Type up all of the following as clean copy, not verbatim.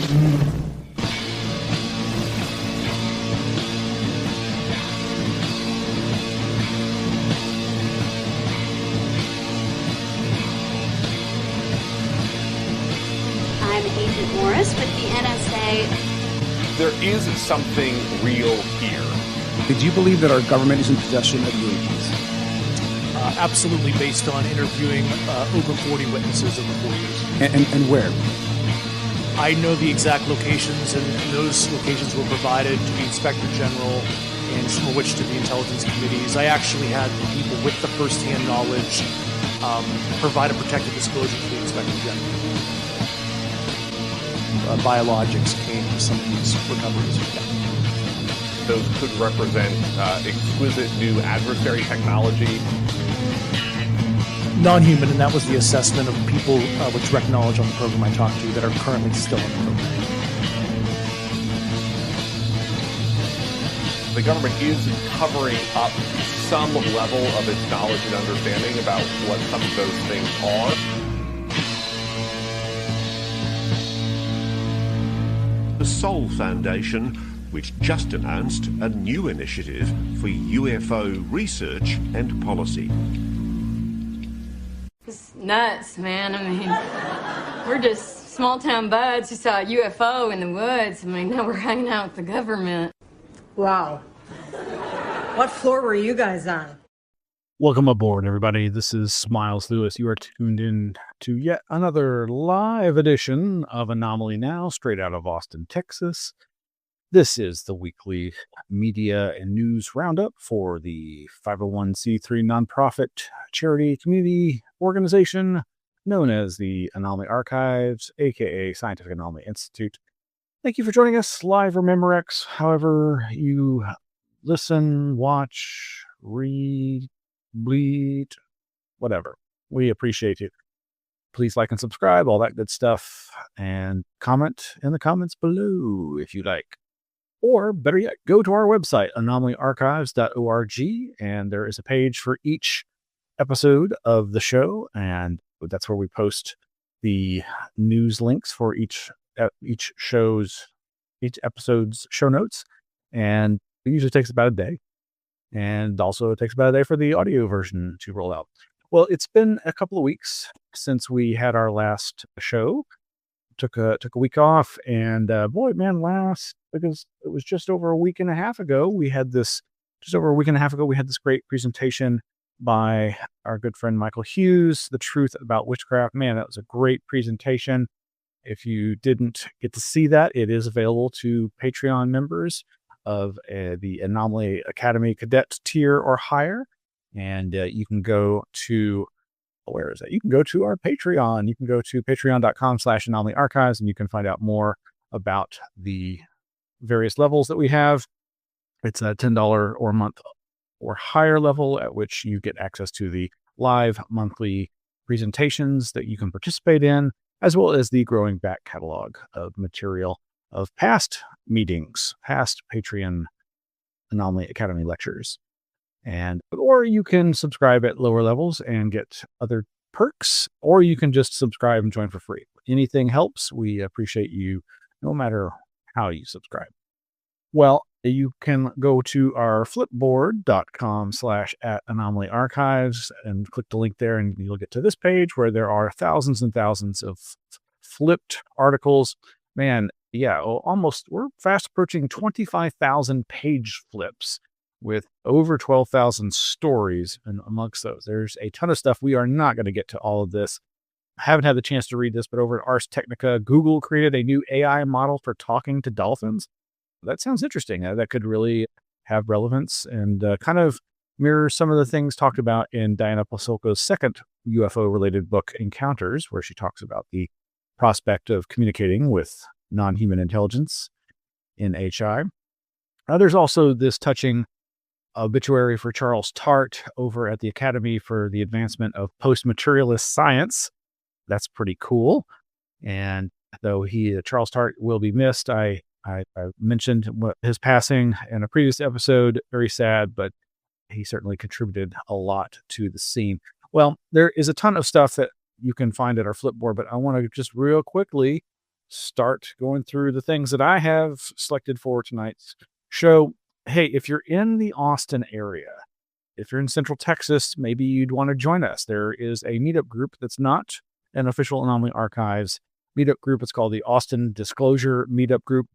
I'm Agent Morris with the NSA. There is something real here. Did you believe that our government is in possession of UAPs? Absolutely, based on interviewing over 40 witnesses over 4 years. And where? I know the exact locations, and those locations were provided to the Inspector General and some of which to the intelligence committees. I actually had people with the first-hand knowledge provide a protected disclosure to the Inspector General. Biologics came to some of these recoveries. Those could represent exquisite new adversary technology. Non-human, and that was the assessment of people with direct knowledge on the program I talked to that are currently still in the program. The government is covering up some level of its knowledge and understanding about what some of those things are. The Soul Foundation, which just announced a new initiative for UFO research and policy. It's nuts, man. I mean, we're just small-town buds who saw a UFO in the woods. I mean, now we're hanging out with the government. Wow. What floor were you guys on? Welcome aboard, everybody. This is Miles Lewis. You are tuned in to yet another live edition of Anomaly Now, straight out of Austin, Texas. This is the weekly media and news roundup for the 501c3 nonprofit charity community organization known as the Anomaly Archives, aka Scientific Anomaly Institute. Thank you for joining us live or Memorex, however you listen, watch, read, bleed, whatever. We appreciate you. Please like and subscribe, all that good stuff, and comment in the comments below if you like. Or better yet, go to our website, anomalyarchives.org, and there is a page for each episode of the show, and that's where we post the news links for each episode's show notes, and it usually takes about a day. And also it takes about a day for the audio version to roll out. Well, it's been a couple of weeks since we had our last show. Took a week off, and because it was just over a week and a half ago, we had this great presentation by our good friend Michael Hughes, The Truth About Witchcraft. Man, that was a great presentation. If you didn't get to see that, it is available to Patreon members of the Anomaly Academy Cadet tier or higher. And you can go to, where is that? You can go to our Patreon. You can go to patreon.com/Anomaly Archives, and you can find out more about the various levels that we have. It's a $10 or a month or higher level at which you get access to the live monthly presentations that you can participate in, as well as the growing back catalog of material of past meetings, past Patreon Anomaly Academy lectures. Or you can subscribe at lower levels and get other perks, or you can just subscribe and join for free. Anything helps. We appreciate you no matter how you subscribe. Well, you can go to our flipboard.com/@Anomaly Archives and click the link there, and you'll get to this page where there are thousands and thousands of flipped articles. Man, yeah, we're fast approaching 25,000 page flips with over 12,000 stories. And amongst those, there's a ton of stuff. We are not going to get to all of this. I haven't had the chance to read this, but over at Ars Technica, Google created a new AI model for talking to dolphins. That sounds interesting. That could really have relevance and kind of mirror some of the things talked about in Diana Pasulko's second UFO-related book, Encounters, where she talks about the prospect of communicating with non-human intelligence in HI. There's also this touching obituary for Charles Tart over at the Academy for the Advancement of Post-Materialist Science. That's pretty cool. And though Charles Tart will be missed, I mentioned his passing in a previous episode. Very sad, but he certainly contributed a lot to the scene. Well, there is a ton of stuff that you can find at our Flipboard, but I want to just real quickly start going through the things that I have selected for tonight's show. Hey, if you're in the Austin area, if you're in Central Texas, maybe you'd want to join us. There is a meetup group that's not an official Anomaly Archives meetup group. It's called the Austin Disclosure Meetup Group.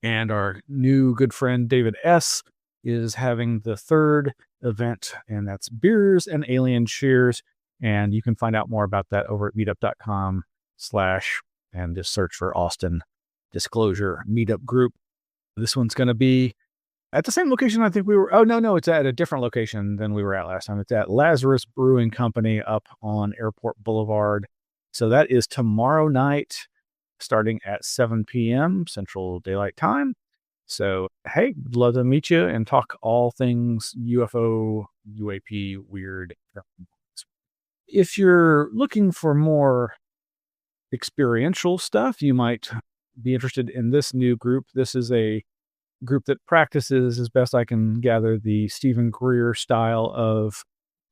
And our new good friend David S. is having the third event, and that's Beers and Alien Cheers. And you can find out more about that over at meetup.com/ and just search for Austin Disclosure Meetup Group. This one's going to be at the same location I think we were. Oh, no, it's at a different location than we were at last time. It's at Lazarus Brewing Company up on Airport Boulevard. So that is tomorrow night, starting at 7 p.m. Central Daylight Time. So, hey, would love to meet you and talk all things UFO, UAP, weird. If you're looking for more experiential stuff, you might be interested in this new group. This is a group that practices, as best I can gather, the Stephen Greer style of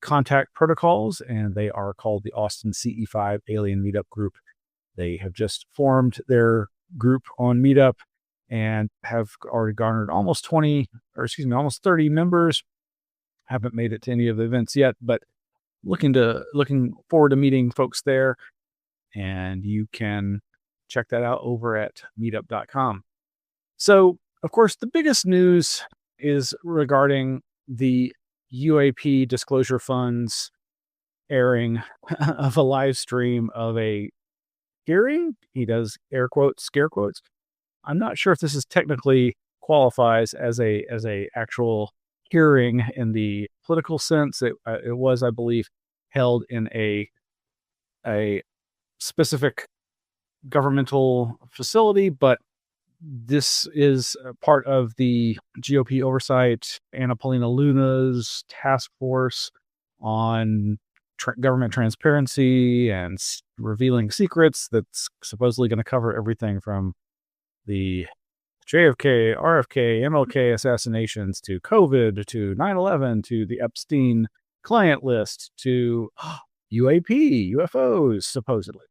contact protocols, and they are called the Austin CE5 Alien Meetup Group. They have just formed their group on Meetup and have already garnered almost 30 members. Haven't made it to any of the events yet, but looking forward to meeting folks there. And you can check that out over at meetup.com. So, of course, the biggest news is regarding the UAP Disclosure Fund's airing of a live stream of a hearing. He does air quotes, scare quotes. I'm not sure if this is technically qualifies as a actual hearing in the political sense. It was, I believe, held in a specific governmental facility, but this is a part of the GOP oversight, Anna Paulina Luna's task force on government transparency and revealing secrets that's supposedly going to cover everything from the JFK, RFK, MLK assassinations to COVID to 9/11 to the Epstein client list to UAP, UFOs, supposedly.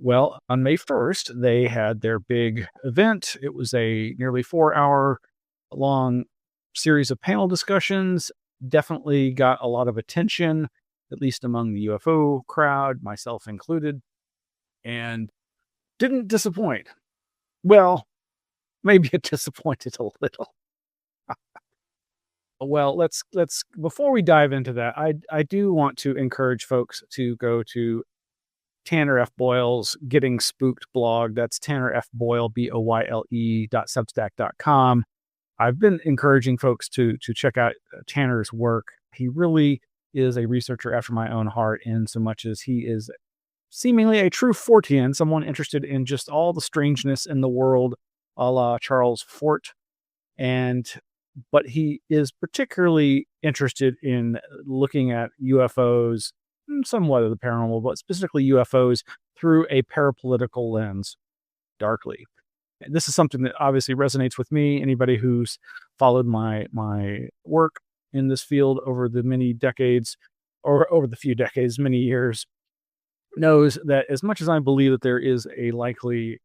Well, on May 1st, they had their big event. It was a nearly 4-hour long series of panel discussions. Definitely got a lot of attention, at least among the UFO crowd, myself included, and didn't disappoint. Well, maybe it disappointed a little. Well, let's before we dive into that, I do want to encourage folks to go to Tanner F. Boyle's Getting Spooked blog. That's Tanner F. Boyle, BOYLE.substack.com. I've been encouraging folks to check out Tanner's work. He really is a researcher after my own heart, in so much as he is seemingly a true Fortean, someone interested in just all the strangeness in the world, a la Charles Fort. But he is particularly interested in looking at UFOs, somewhat of the paranormal, but specifically UFOs through a parapolitical lens, darkly. And this is something that obviously resonates with me. Anybody who's followed my work in this field over the many decades, or over the few decades, many years, knows that as much as I believe that there is a likely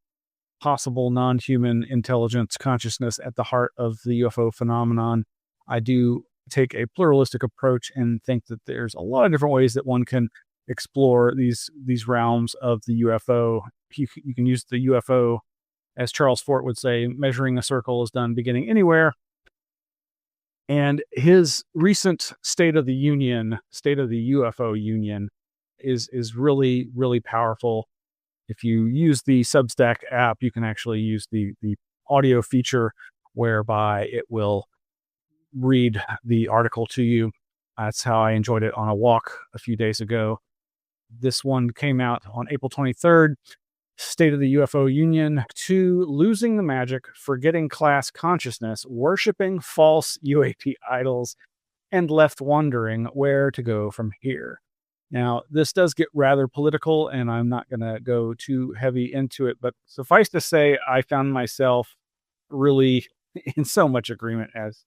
possible non-human intelligence consciousness at the heart of the UFO phenomenon, I do take a pluralistic approach and think that there's a lot of different ways that one can explore these realms of the UFO. You can use the UFO, as Charles Fort would say, measuring a circle is done beginning anywhere. And his recent State of the UFO Union is really, really powerful. If you use the Substack app, you can actually use the audio feature whereby it will read the article to you. That's how I enjoyed it on a walk a few days ago. This one came out on April 23rd. State of the UFO Union 2, Losing the Magic, Forgetting Class Consciousness, Worshipping False UAP Idols, and Left Wondering Where to Go From Here. Now, this does get rather political, and I'm not going to go too heavy into it, but suffice to say, I found myself really in so much agreement, as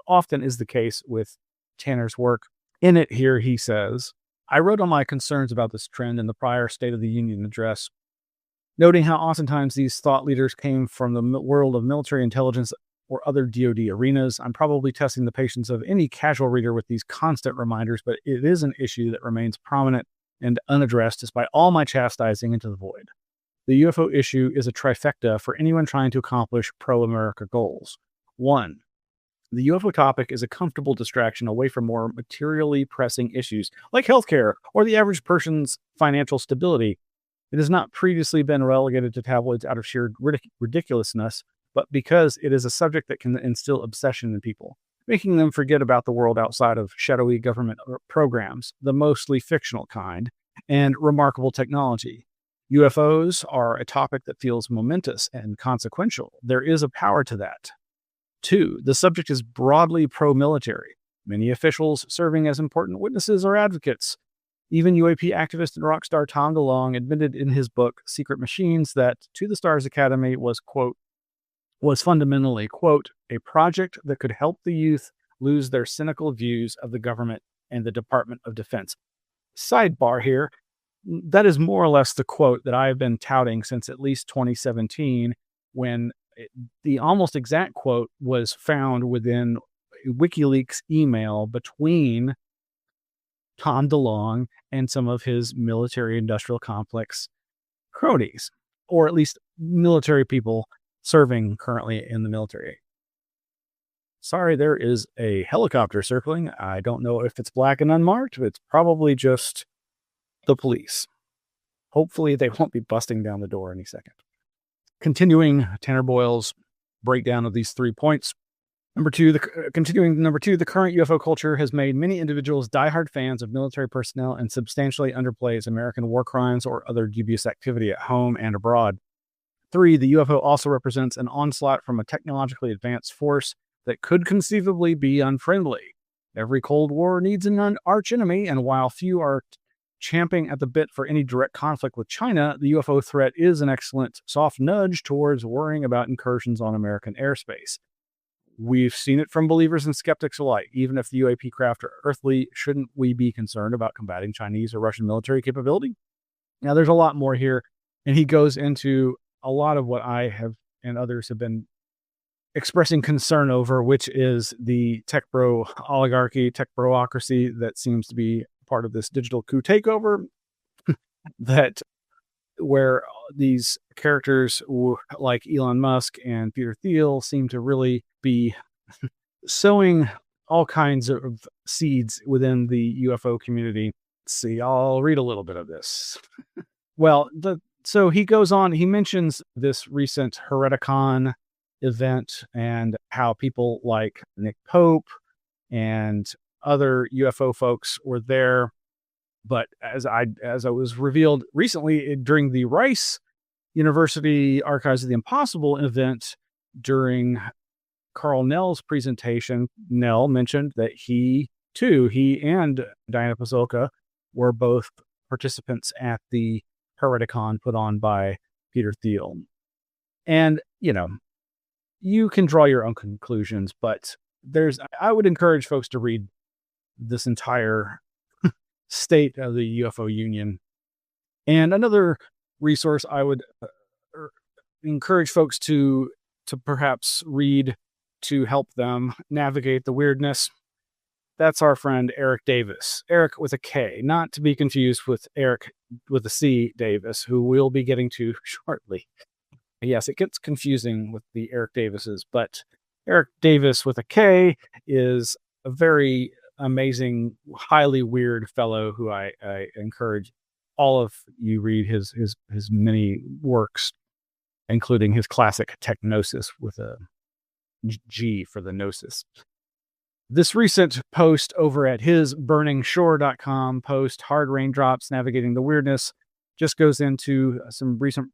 often is the case with Tanner's work. In it here, he says, I wrote on my concerns about this trend in the prior State of the Union address. Noting how oftentimes these thought leaders came from the world of military intelligence or other DoD arenas, I'm probably testing the patience of any casual reader with these constant reminders, but it is an issue that remains prominent and unaddressed despite all my chastising into the void. The UFO issue is a trifecta for anyone trying to accomplish pro-America goals. 1. The UFO topic is a comfortable distraction away from more materially pressing issues like healthcare or the average person's financial stability. It has not previously been relegated to tabloids out of sheer ridiculousness, but because it is a subject that can instill obsession in people, making them forget about the world outside of shadowy government programs, the mostly fictional kind, and remarkable technology. UFOs are a topic that feels momentous and consequential. There is a power to that. 2. The subject is broadly pro-military, many officials serving as important witnesses or advocates. Even UAP activist and rock star Tom DeLonge admitted in his book, Secret Machines, that To the Stars Academy was, quote, was fundamentally, quote, a project that could help the youth lose their cynical views of the government and the Department of Defense. Sidebar here, that is more or less the quote that I've been touting since at least 2017, when the almost exact quote was found within WikiLeaks email between Tom DeLonge and some of his military-industrial complex cronies, or at least military people serving currently in the military. Sorry, there is a helicopter circling. I don't know if it's black and unmarked, but it's probably just the police. Hopefully they won't be busting down the door any second. Continuing Tanner Boyle's breakdown of these 3 points. Number two, the current UFO culture has made many individuals diehard fans of military personnel and substantially underplays American war crimes or other dubious activity at home and abroad. 3, the UFO also represents an onslaught from a technologically advanced force that could conceivably be unfriendly. Every Cold War needs an archenemy, and while few are champing at the bit for any direct conflict with China, the UFO threat is an excellent soft nudge towards worrying about incursions on American airspace. We've seen it from believers and skeptics alike. Even if the UAP craft are earthly, shouldn't we be concerned about combating Chinese or Russian military capability? Now, there's a lot more here, and he goes into a lot of what I have and others have been expressing concern over, which is the tech bro oligarchy, tech broocracy that seems to be part of this digital coup takeover, that where these characters like Elon Musk and Peter Thiel seem to really be sowing all kinds of seeds within the UFO community. Let's see, I'll read a little bit of this. Well, so he goes on, he mentions this recent Hereticon event and how people like Nick Pope and other UFO folks were there. But as I was revealed recently during the Rice University Archives of the Impossible event, during Carl Nell's presentation, Nell mentioned that he and Diana Pasulka were both participants at the Hereticon put on by Peter Thiel. And, you can draw your own conclusions, but I would encourage folks to read this entire state of the UFO Union. And another resource I would encourage folks to perhaps read to help them navigate the weirdness. That's our friend Eric Davis. Eric with a K, not to be confused with Eric with a C Davis, who we'll be getting to shortly. Yes, it gets confusing with the Eric Davises, but Eric Davis with a K is a very amazing, highly weird fellow who I encourage all of you read his many works, including his classic Technosis with a G for the gnosis. This recent post over at his burningshore.com post, Hard Raindrops Navigating the Weirdness, just goes into some recent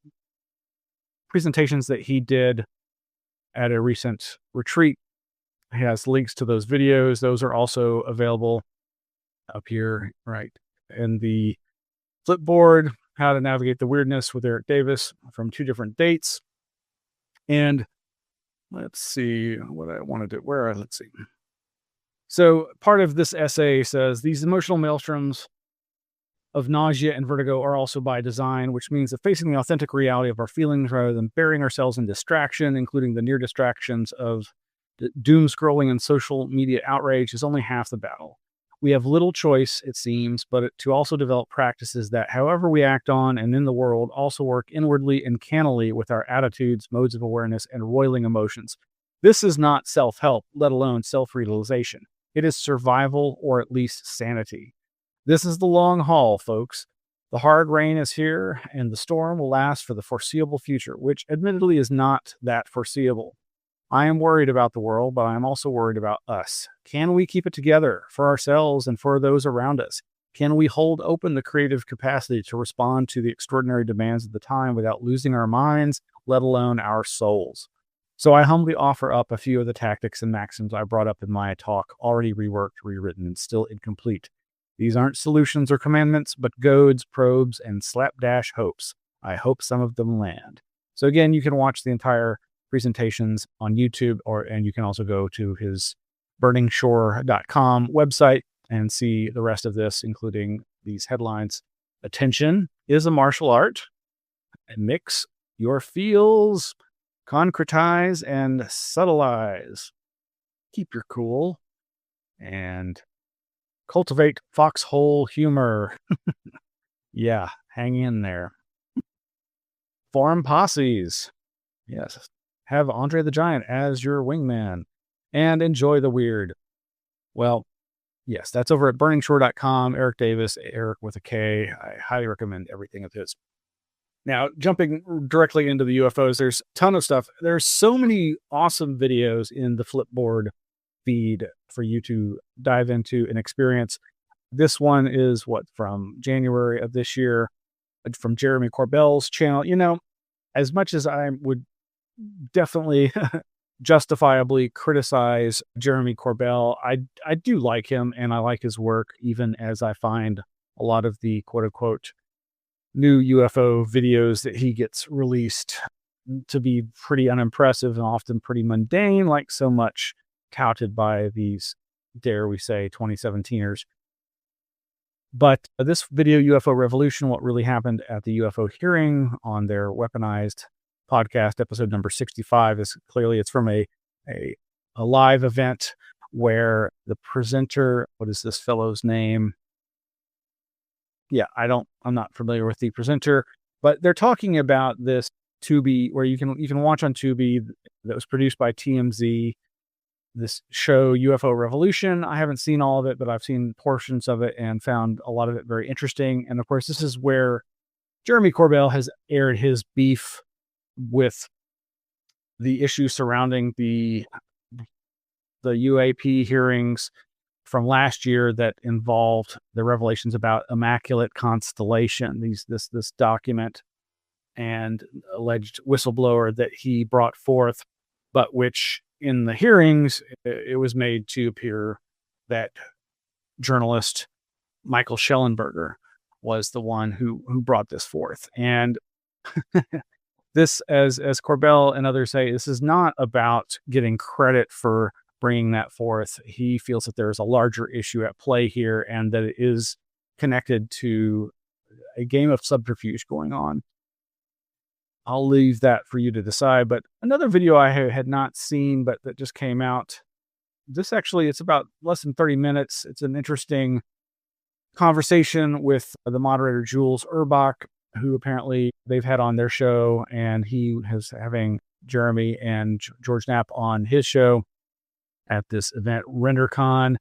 presentations that he did at a recent retreat. He has links to those videos. Those are also available up here, right, in the Flipboard, How to Navigate the Weirdness with Eric Davis, from 2 different dates. And let's see what I wanted to, let's see. So part of this essay says, these emotional maelstroms of nausea and vertigo are also by design, which means that facing the authentic reality of our feelings rather than burying ourselves in distraction, including the near distractions of doom scrolling and social media outrage, is only half the battle. We have little choice, it seems, but to also develop practices that, however we act on and in the world, also work inwardly and cannily with our attitudes, modes of awareness, and roiling emotions. This is not self-help, let alone self-realization. It is survival, or at least sanity. This is the long haul, folks. The hard rain is here, and the storm will last for the foreseeable future, which admittedly is not that foreseeable. I am worried about the world, but I am also worried about us. Can we keep it together for ourselves and for those around us? Can we hold open the creative capacity to respond to the extraordinary demands of the time without losing our minds, let alone our souls? So I humbly offer up a few of the tactics and maxims I brought up in my talk, already reworked, rewritten, and still incomplete. These aren't solutions or commandments, but goads, probes, and slapdash hopes. I hope some of them land. So again, you can watch the entire presentations on YouTube, and you can also go to his burningshore.com website and see the rest of this, including these headlines. Attention is a martial art. Mix your feels, concretize and subtleize. Keep your cool and cultivate foxhole humor. Yeah, hang in there. Form posses. Yes. Have Andre the Giant as your wingman and enjoy the weird. Well, yes, that's over at burningshore.com. Eric Davis, Eric with a K. I highly recommend everything of his. Now, jumping directly into the UFOs, there's a ton of stuff. There's so many awesome videos in the Flipboard feed for you to dive into and experience. This one is from January of this year, from Jeremy Corbell's channel. You know, as much as I would definitely justifiably criticize Jeremy Corbell, I do like him and I like his work, even as I find a lot of the quote unquote new UFO videos that he gets released to be pretty unimpressive and often pretty mundane, like so much touted by these, dare we say, 2017ers. But this video, UFO Revolution, what really happened at the UFO hearing on their weaponized podcast, episode number 65, is clearly it's from a live event where the presenter, what is this fellow's name? Yeah, I'm not familiar with the presenter, but they're talking about this Tubi, where you can watch on Tubi, that was produced by TMZ, this show UFO Revolution. I haven't seen all of it, but I've seen portions of it and found a lot of it very interesting. And of course, this is where Jeremy Corbell has aired his beef with the issue surrounding the UAP hearings from last year that involved the revelations about Immaculate Constellation, this document and alleged whistleblower that he brought forth, but which in the hearings, it was made to appear that journalist Michael Schellenberger was the one who brought this forth. And this, as Corbell and others say, this is not about getting credit for bringing that forth. He feels that there is a larger issue at play here and that it is connected to a game of subterfuge going on. I'll leave that for you to decide. But another video I had not seen, but that just came out. This actually, it's about less than 30 minutes. It's an interesting conversation with the moderator, Jules Urbach, who apparently they've had on their show, and he is having Jeremy and George Knapp on his show at this event, RenderCon,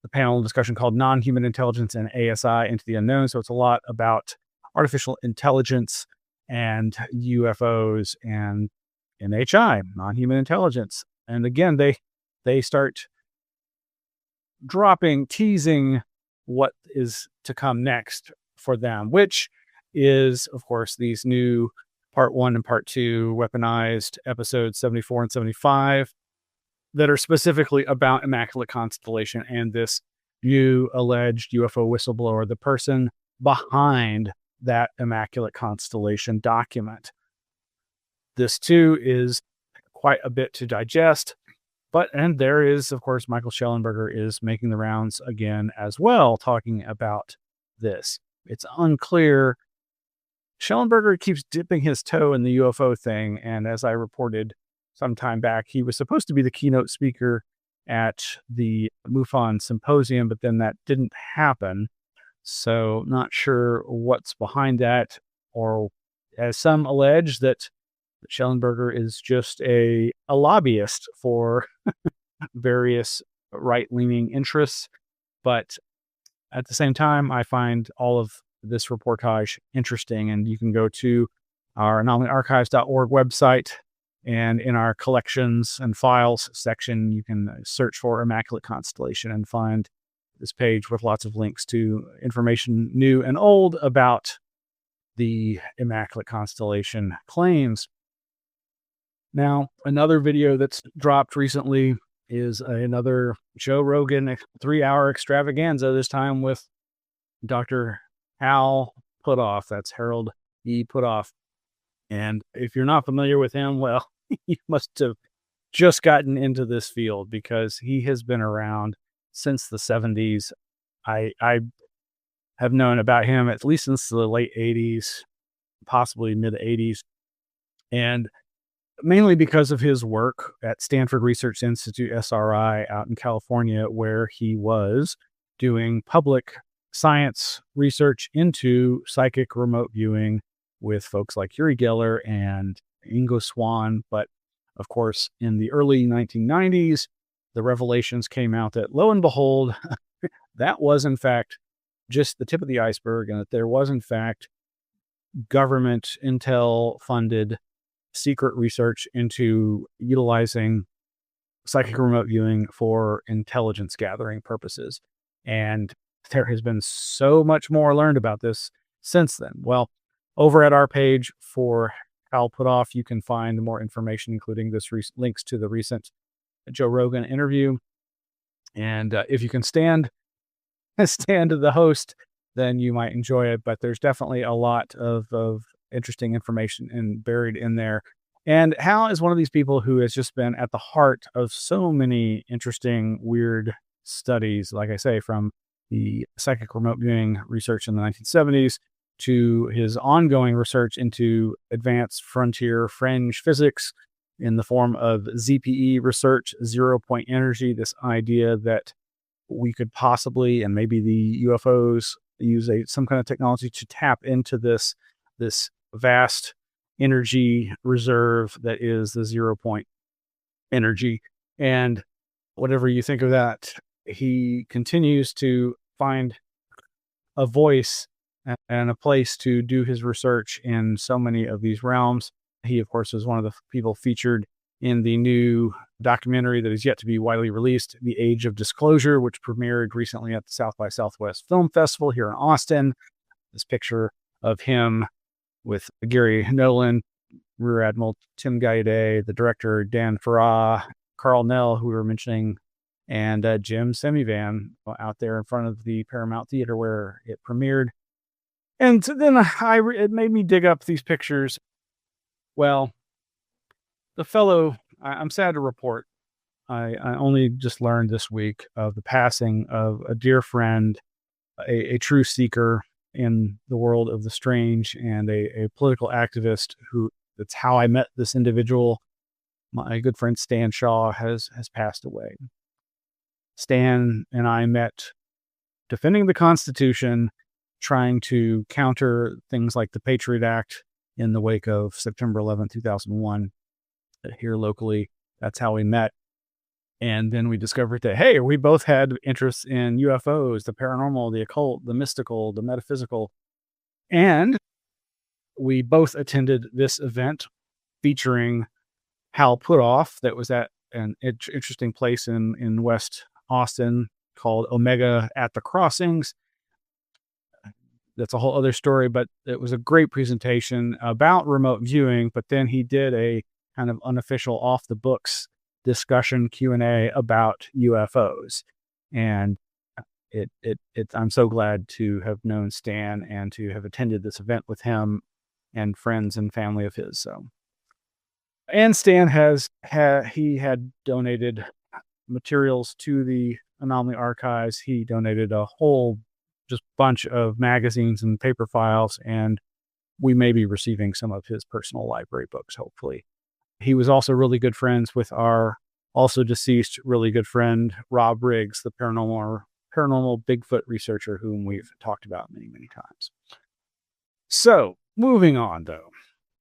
the panel discussion called Non-Human Intelligence and ASI Into the Unknown. So it's a lot about artificial intelligence and UFOs and NHI, non-human intelligence. And again, they start teasing what is to come next for them, which is, of course, these new part 1 and part 2 weaponized episodes 74 and 75 that are specifically about Immaculate Constellation and this new alleged UFO whistleblower, the person behind that Immaculate Constellation document. This too is quite a bit to digest, and there is, of course, Michael Schellenberger is making the rounds again as well, talking about this. it's unclear. Schellenberger keeps dipping his toe in the UFO thing, and as I reported some time back, he was supposed to be the keynote speaker at the MUFON symposium, but then that didn't happen. So not sure what's behind that, or as some allege that Schellenberger is just a lobbyist for various right-leaning interests. But at the same time, I find all of this reportage interesting, and you can go to our anomalyarchives.org website, and in our collections and files section, you can search for Immaculate Constellation and find this page with lots of links to information new and old about the Immaculate Constellation claims. Now, another video that's dropped recently is another Joe Rogan 3-hour extravaganza, this time with Dr. Hal Puthoff. That's Harold E. Puthoff. And if you're not familiar with him, well, you must have just gotten into this field, because he has been around since the 70s. I have known about him at least since the late 80s, possibly mid 80s. And mainly because of his work at Stanford Research Institute, SRI, out in California, where he was doing public science research into psychic remote viewing with folks like Uri Geller and Ingo Swann. But of course, in the early 1990s, the revelations came out that, lo and behold, that was in fact just the tip of the iceberg, and that there was in fact government intel funded secret research into utilizing psychic remote viewing for intelligence gathering purposes. And there has been so much more learned about this since then. Well, over at our page for Hal Puthoff, you can find more information, including this links to the recent Joe Rogan interview. And if you can stand the host, then you might enjoy it. But there's definitely a lot of interesting information buried in there. And Hal is one of these people who has just been at the heart of so many interesting, weird studies, like I say, from the psychic remote viewing research in the 1970s to his ongoing research into advanced frontier fringe physics in the form of ZPE research, zero-point energy, this idea that we could possibly, and maybe the UFOs, use some kind of technology to tap into this vast energy reserve that is the 0-point energy. And whatever you think of that, he continues to find a voice and a place to do his research in so many of these realms. He, of course, is one of the people featured in the new documentary that is yet to be widely released, The Age of Disclosure, which premiered recently at the South by Southwest Film Festival here in Austin. This picture of him with Gary Nolan, Rear Admiral Tim Gallaudet, the director Dan Farah, Carl Nell, who we were mentioning, and Jim Semivan out there in front of the Paramount Theater where it premiered. And then it made me dig up these pictures. Well, the fellow, I'm sad to report, I only just learned this week of the passing of a dear friend, a true seeker in the world of the strange, and a political activist that's how I met this individual. My good friend Stan Shaw has passed away. Stan and I met defending the Constitution, trying to counter things like the Patriot Act in the wake of September 11, 2001, here locally. That's how we met. And then we discovered that, hey, we both had interests in UFOs, the paranormal, the occult, the mystical, the metaphysical. And we both attended this event featuring Hal Puthoff that was at an interesting place in West Austin called Omega at the Crossings. That's a whole other story, but it was a great presentation about remote viewing. But then he did a kind of unofficial off the books discussion Q&A about UFOs. And I'm so glad to have known Stan and to have attended this event with him and friends and family of his. So, and Stan he had donated materials to the Anomaly Archives. He donated a whole just bunch of magazines and paper files, and we may be receiving some of his personal library books, hopefully. He was also really good friends with our also deceased really good friend, Rob Riggs, the paranormal Bigfoot researcher whom we've talked about many, many times. So, moving on, though.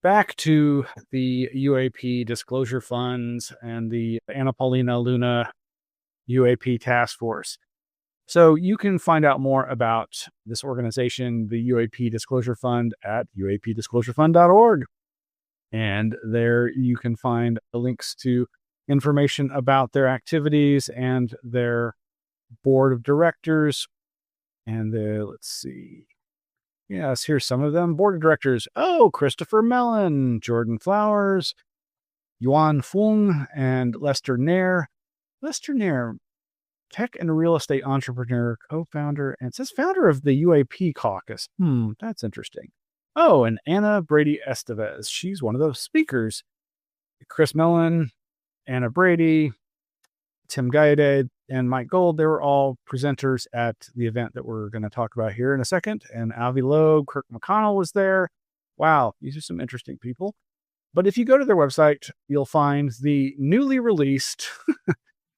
Back to the UAP disclosure funds and the Anomaly-NOW UAP task force. So you can find out more about this organization, the UAP Disclosure Fund, at uapdisclosurefund.org. And there you can find links to information about their activities and their board of directors. And let's see. Yes, here's some of them. Board of directors. Oh, Christopher Mellon, Jordan Flowers, Yuan Fung, and Lester Nair. Lester Nair, tech and real estate entrepreneur, co-founder, and it says founder of the UAP caucus. That's interesting. Oh, and Anna Brady Estevez. She's one of those speakers. Chris Mellon, Anna Brady, Tim Gaide, and Mike Gold, they were all presenters at the event that we're going to talk about here in a second. And Avi Loeb, Kirk McConnell was there. Wow, these are some interesting people. But if you go to their website, you'll find the newly released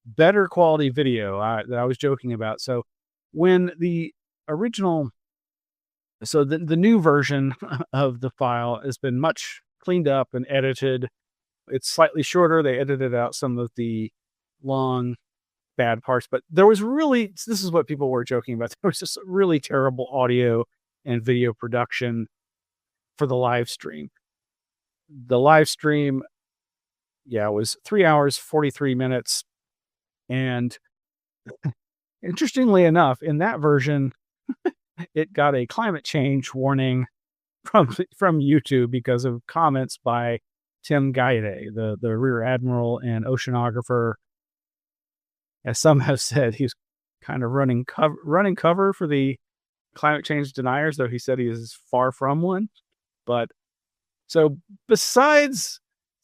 better quality video that I was joking about. So when the original, so the new version of the file has been much cleaned up and edited. It's slightly shorter. They edited out some of the long bad parts, but there was really, this is what people were joking about. There was just really terrible audio and video production for the live stream. The live stream, was 3 hours, 43 minutes. And interestingly enough, in that version, it got a climate change warning from YouTube because of comments by Tim Gaide, the rear admiral and oceanographer. As some have said, he's kind of running cover for the climate change deniers, though he said he is far from one. But so besides,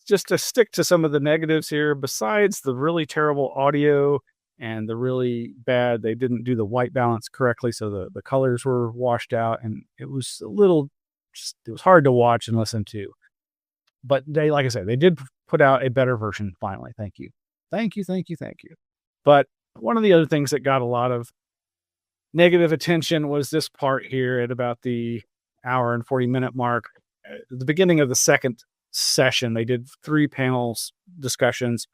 just to stick to some of the negatives here, besides the really terrible audio and the really bad, they didn't do the white balance correctly, so the colors were washed out, and it was it was hard to watch and listen to. But they, like I said, they did put out a better version finally. Thank you. But one of the other things that got a lot of negative attention was this part here at about the hour and 40-minute mark. At the beginning of the second session, they did 3 panels discussions,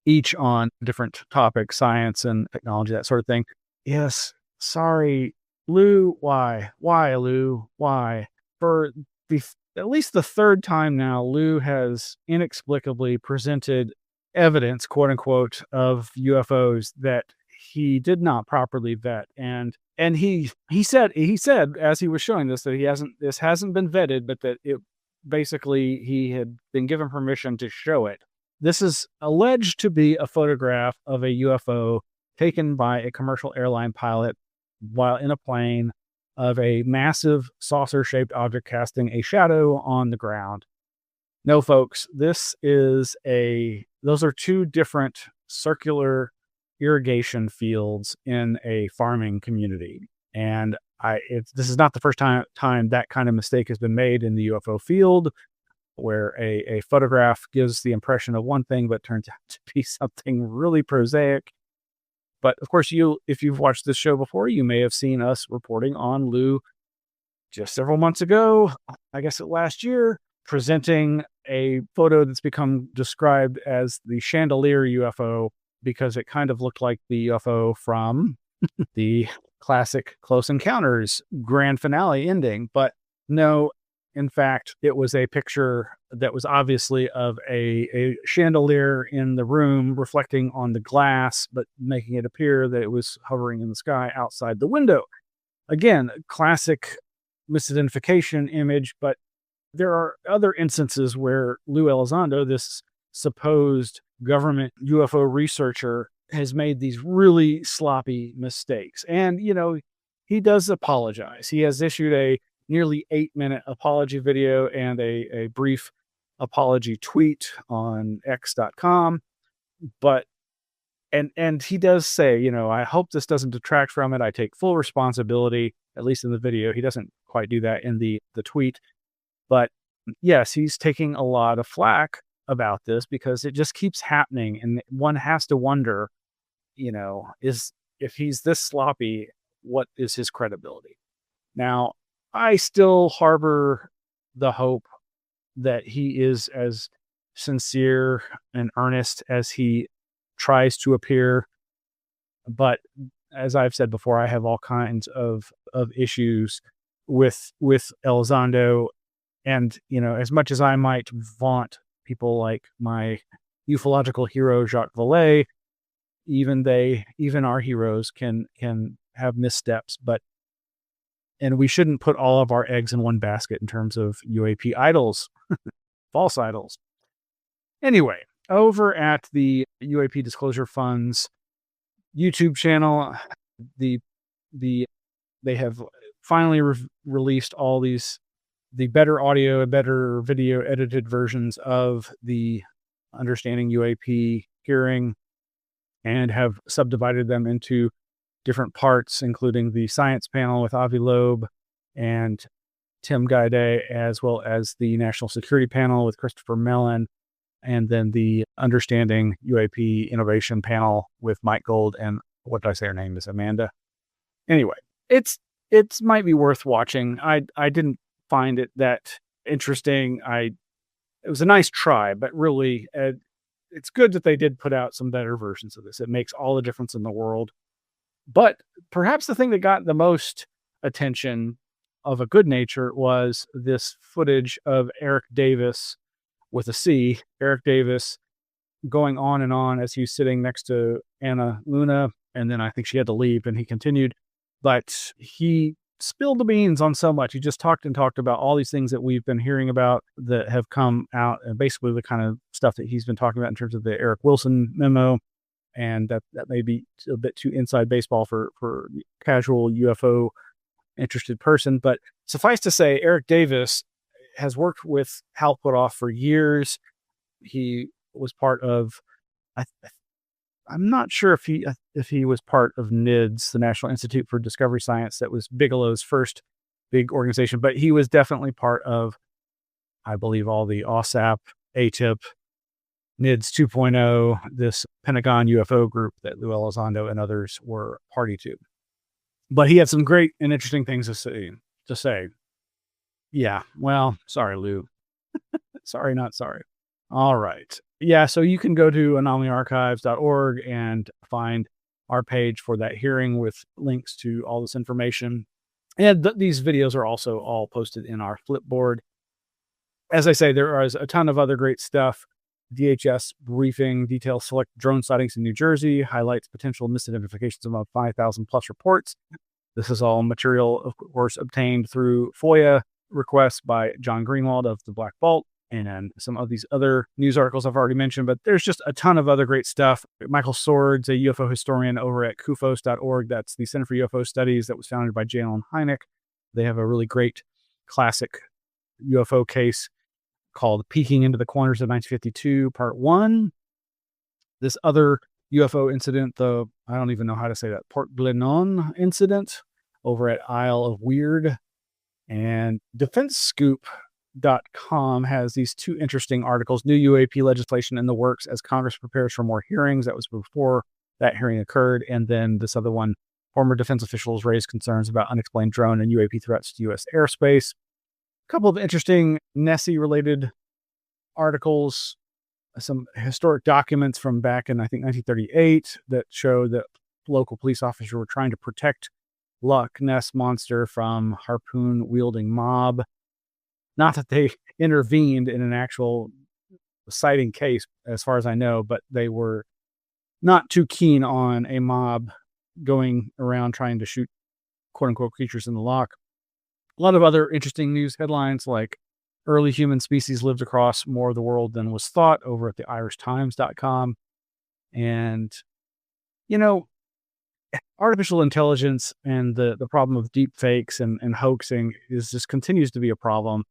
each on different topics, science and technology, that sort of thing. Yes, sorry, Lou, why? Why, Lou? Why? For at least the third time now, Lou has inexplicably presented evidence, quote unquote, of UFOs that he did not properly vet. And he said, as he was showing this, that this hasn't been vetted, but that it basically he had been given permission to show it. This is alleged to be a photograph of a UFO taken by a commercial airline pilot while in a plane of a massive saucer-shaped object casting a shadow on the ground. No, folks, those are 2 different circular irrigation fields in a farming community. And this is not the first time that kind of mistake has been made in the UFO field, where a photograph gives the impression of one thing, but turns out to be something really prosaic. But of course, if you've watched this show before, you may have seen us reporting on Lou just several months ago, I guess last year, presenting a photo that's become described as the chandelier UFO because it kind of looked like the UFO from the classic Close Encounters grand finale ending. But no, in fact, it was a picture that was obviously of a chandelier in the room reflecting on the glass, but making it appear that it was hovering in the sky outside the window. Again, classic misidentification image, but there are other instances where Lou Elizondo, this supposed government UFO researcher, has made these really sloppy mistakes. And, he does apologize. He has issued a nearly 8-minute apology video and a brief apology tweet on x.com. But And he does say, I hope this doesn't detract from it. I take full responsibility, at least in the video. He doesn't quite do that in the tweet. But yes, he's taking a lot of flack about this because it just keeps happening. And one has to wonder, if he's this sloppy, what is his credibility? Now, I still harbor the hope that he is as sincere and earnest as he tries to appear. But as I've said before, I have all kinds of issues with Elizondo. And, as much as I might vaunt people like my ufological hero, Jacques Vallée, even our heroes can have missteps, and we shouldn't put all of our eggs in one basket in terms of UAP idols, false idols. Anyway, over at the UAP Disclosure Fund's YouTube channel, they have finally released all the better audio and better video edited versions of the Understanding UAP hearing, and have subdivided them into different parts, including the science panel with Avi Loeb and Tim Gaidet, as well as the national security panel with Christopher Mellon, and then the Understanding UAP innovation panel with Mike Gold and what did I say her name is? Amanda. Anyway, it might be worth watching. I didn't find it that interesting. It was a nice try, but really, it's good that they did put out some better versions of this. It makes all the difference in the world. But perhaps the thing that got the most attention of a good nature was this footage of Eric Davis with a C, Eric Davis, going on and on as he's sitting next to Anna Luna. And then I think she had to leave and he continued. But he spilled the beans on so much. He just talked about all these things that we've been hearing about that have come out, and basically the kind of stuff that he's been talking about in terms of the Eric Wilson memo. And that may be a bit too inside baseball for casual UFO interested person. But suffice to say, Eric Davis has worked with Hal Puthoff for years. He was part of, I'm not sure if he was part of NIDS, the National Institute for Discovery Science. That was Bigelow's first big organization, but he was definitely part of, I believe, all the OSAP, ATIP, NIDS 2.0, this Pentagon UFO group that Lou Elizondo and others were party to. But he had some great and interesting things to say. Yeah, well, sorry, Lou. Sorry, not sorry. All right. Yeah, so you can go to anomalyarchives.org and find our page for that hearing with links to all this information. And these videos are also all posted in our Flipboard. As I say, there is a ton of other great stuff. DHS briefing details select drone sightings in New Jersey, highlights potential misidentifications among 5,000 plus reports. This is all material, of course, obtained through FOIA requests by John Greenwald of the Black Vault, and some of these other news articles I've already mentioned, but there's just a ton of other great stuff. Michael Swords, a UFO historian over at kufos.org. That's the Center for UFO Studies that was founded by J. Allen Hynek. They have a really great classic UFO case called Peeking into the Corners of 1952, Part 1. This other UFO incident, the, I don't even know how to say that, Port Glennon incident over at Isle of Weird. And DefenseScoop.com has these two interesting articles: new UAP legislation in the works as Congress prepares for more hearings. That was before that hearing occurred. And then this other one, former defense officials raised concerns about unexplained drone and UAP threats to U.S. airspace. A couple of interesting Nessie-related articles, some historic documents from back in, I think, 1938 that show that local police officers were trying to protect Loch Ness Monster from harpoon-wielding mob. Not that they intervened in an actual sighting case, as far as I know, but they were not too keen on a mob going around trying to shoot quote-unquote creatures in the loch. A lot of other interesting news headlines, like early human species lived across more of the world than was thought, over at the irishtimes.com. And, you know, artificial intelligence and the problem of deep fakes and hoaxing continues to be a problem.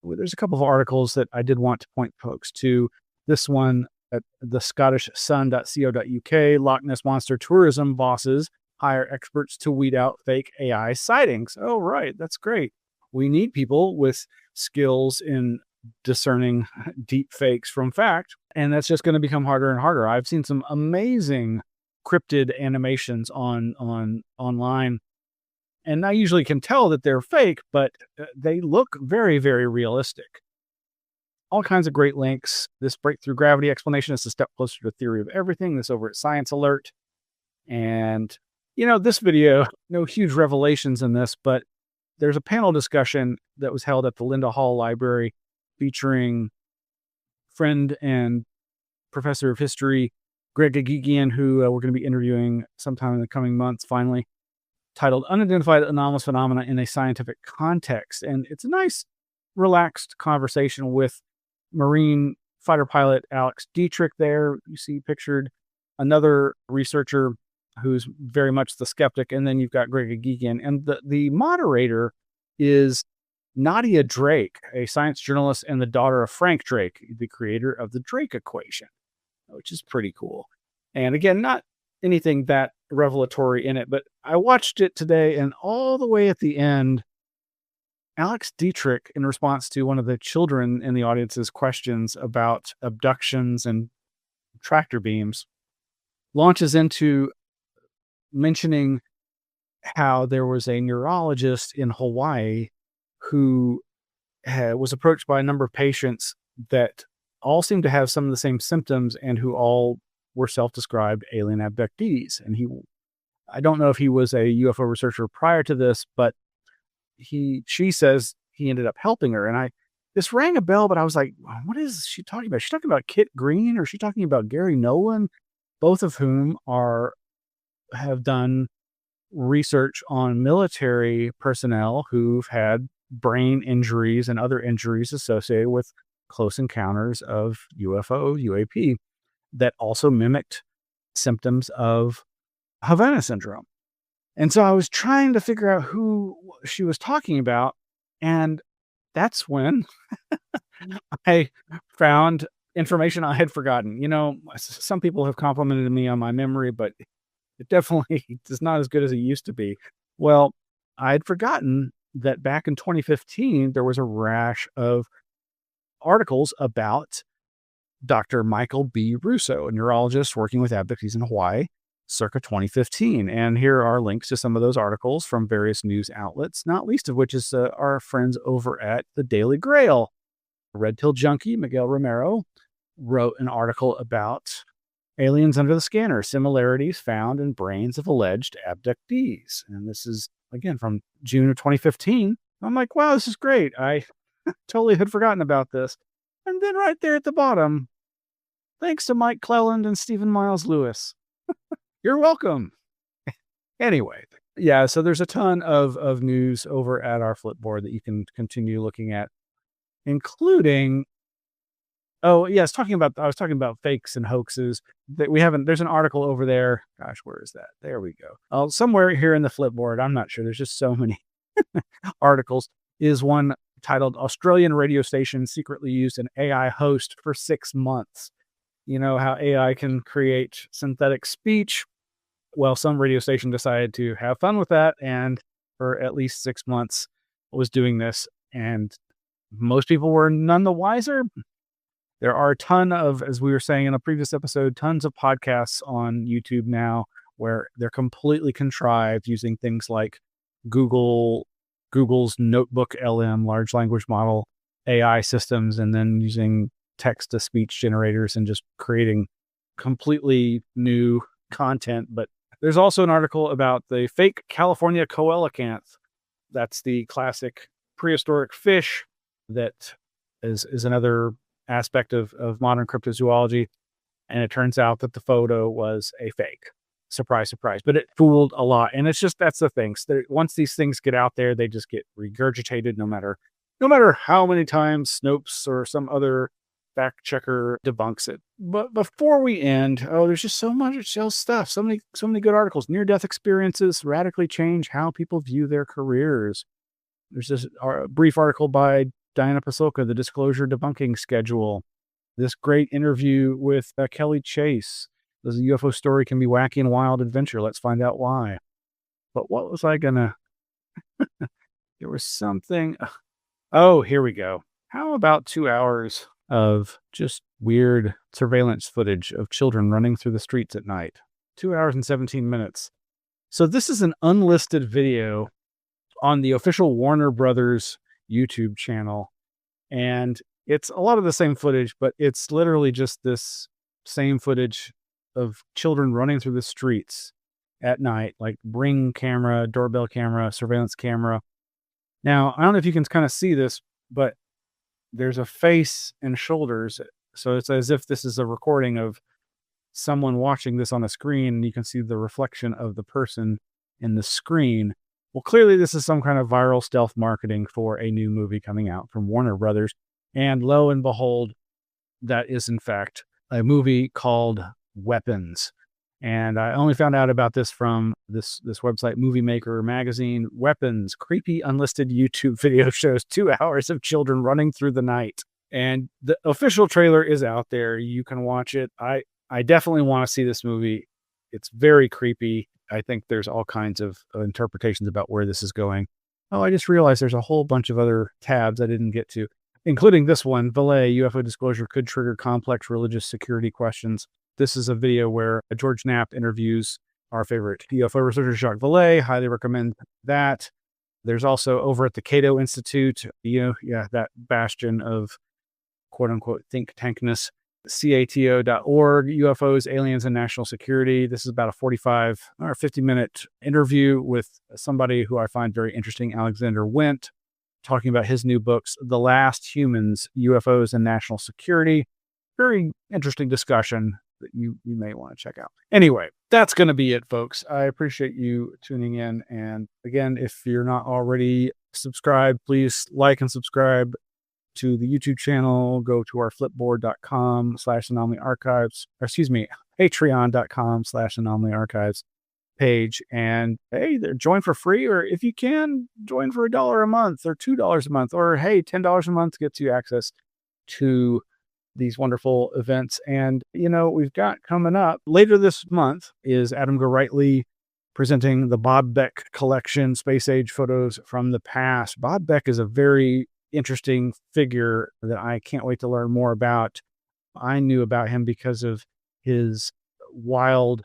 There's a couple of articles that I did want to point folks to. This one at the Scottish Sun.co.uk, Loch Ness Monster tourism bosses hire experts to weed out fake AI sightings. Oh, right. That's great. We need people with skills in discerning deep fakes from fact. And that's just going to become harder and harder. I've seen some amazing cryptid animations online. And I usually can tell that they're fake, but they look very, very realistic. All kinds of great links. This breakthrough gravity explanation is a step closer to the theory of everything. This over at Science Alert. And, this video, no huge revelations in this, but there's a panel discussion that was held at the Linda Hall Library featuring friend and professor of history, Greg Agigian, who we're going to be interviewing sometime in the coming months, finally, titled Unidentified Anomalous Phenomena in a Scientific Context. And it's a nice, relaxed conversation with Marine fighter pilot Alex Dietrich there. You see pictured another researcher who's very much the skeptic. And then you've got Greg Agigian. And the moderator is Nadia Drake, a science journalist and the daughter of Frank Drake, the creator of the Drake equation, which is pretty cool. And again, not anything that revelatory in it, but I watched it today, and all the way at the end, Alex Dietrich, in response to one of the children in the audience's questions about abductions and tractor beams, launches into mentioning how there was a neurologist in Hawaii who was approached by a number of patients that all seemed to have some of the same symptoms and who all were self-described alien abductees. And I don't know if he was a UFO researcher prior to this, but she says he ended up helping her. And this rang a bell, but I was like, what is she talking about? Is she talking about Kit Green, or is she talking about Gary Nolan? Both of whom have done research on military personnel who've had brain injuries and other injuries associated with close encounters of UFO, UAP, that also mimicked symptoms of Havana syndrome. And so I was trying to figure out who she was talking about. And that's when I found information I had forgotten. Some people have complimented me on my memory, but it definitely is not as good as it used to be. Well, I'd forgotten that back in 2015, there was a rash of articles about Dr. Michael B. Russo, a neurologist working with abductees in Hawaii, circa 2015. And here are links to some of those articles from various news outlets, not least of which is our friends over at the Daily Grail. Red Pill Junkie, Miguel Romero, wrote an article about aliens under the scanner, similarities found in brains of alleged abductees. And this is, again, from June of 2015. I'm like, wow, this is great. I totally had forgotten about this. And then right there at the bottom, thanks to Mike Cleland and Stephen Miles Lewis. You're welcome. Anyway, yeah, so there's a ton of news over at our Flipboard that you can continue looking at, including, I was talking about fakes and hoaxes that there's an article over there. Gosh, where is that? There we go. Somewhere here in the Flipboard. I'm not sure. There's just so many articles. Is one titled Australian Radio Station Secretly Used an AI Host for 6 months. You know how AI can create synthetic speech? Well, some radio station decided to have fun with that, and for at least 6 months was doing this, and most people were none the wiser. There are a ton of, as we were saying in a previous episode, tons of podcasts on YouTube now where they're completely contrived using things like Google's Notebook LM, large language model AI systems, and then using text-to-speech generators and just creating completely new content. But there's also an article about the fake California coelacanth. That's the classic prehistoric fish that is another aspect of modern cryptozoology. And it turns out that the photo was a fake. Surprise, surprise. But it fooled a lot. And it's just, that's the thing. Once these things get out there, they just get regurgitated no matter how many times Snopes or some other fact checker debunks it. But before we end, there's just so much stuff. So many good articles. Near-death experiences radically change how people view their careers. There's this brief article by Diana Pasulka, The Disclosure Debunking Schedule. this great interview with Kelly Chase. This UFO story can be wacky and wild adventure. Let's find out why. But what was I gonna? There was something. Oh, here we go. How about 2 hours of just weird surveillance footage of children running through the streets at night? 2 hours and 17 minutes. So this is an unlisted video on the official Warner Brothers YouTube channel. And it's a lot of the same footage, but it's literally just this same footage of children running through the streets at night, like Ring camera, doorbell camera, surveillance camera. Now, I don't know if you can kind of see this, but there's a face and shoulders. So it's as if this is a recording of someone watching this on a screen, and you can see the reflection of the person in the screen. Well, clearly this is some kind of viral stealth marketing for a new movie coming out from Warner Brothers. And lo and behold, that is in fact a movie called Weapons. And I only found out about this from this website, Movie Maker Magazine. Weapons, creepy unlisted YouTube video shows 2 hours of children running through the night. And the official trailer is out there. You can watch it. I definitely want to see this movie. It's very creepy. I think there's all kinds of interpretations about where this is going. Oh, I just realized there's a whole bunch of other tabs I didn't get to, including this one, Valet, UFO disclosure could trigger complex religious security questions. This is a video where George Knapp interviews our favorite UFO researcher, Jacques Vallée. Highly recommend that. There's also over at the Cato Institute, that bastion of quote unquote think tankness, cato.org, UFOs, aliens, and national security. This is about a 45 or 50-minute interview with somebody who I find very interesting, Alexander Wendt, talking about his new books, The Last Humans, UFOs, and National Security. Very interesting discussion that you may want to check out. Anyway, that's going to be it, folks. I appreciate you tuning in. And again, if you're not already subscribed, please like and subscribe to the YouTube channel. Go to our flipboard.com/Anomaly Archives, or excuse me, patreon.com/Anomaly Archives page. And hey, join for free, or if you can, join for $1 a month or $2 a month, or hey, $10 a month gets you access to these wonderful events. And, we've got coming up later this month is Adam Gorightly presenting the Bob Beck collection, Space Age Photos from the Past. Bob Beck is a very interesting figure that I can't wait to learn more about. I knew about him because of his wild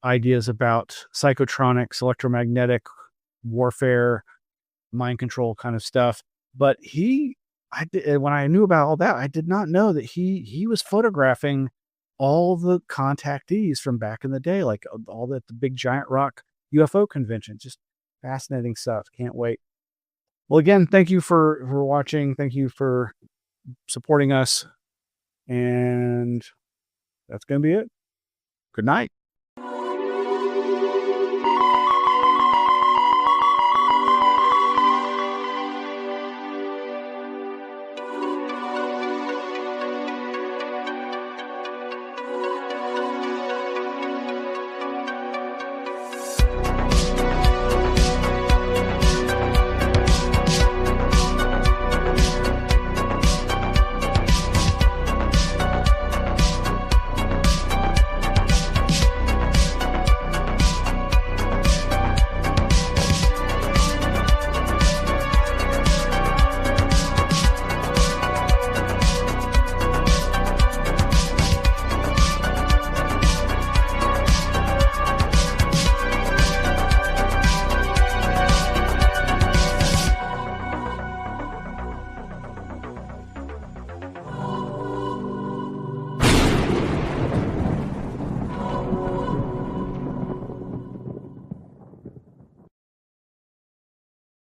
ideas about psychotronics, electromagnetic warfare, mind control kind of stuff. But when I knew about all that, I did not know that he was photographing all the contactees from back in the day, like all the big giant rock UFO convention. Just fascinating stuff. Can't wait. Well, again, thank you for watching. Thank you for supporting us. And that's going to be it. Good night.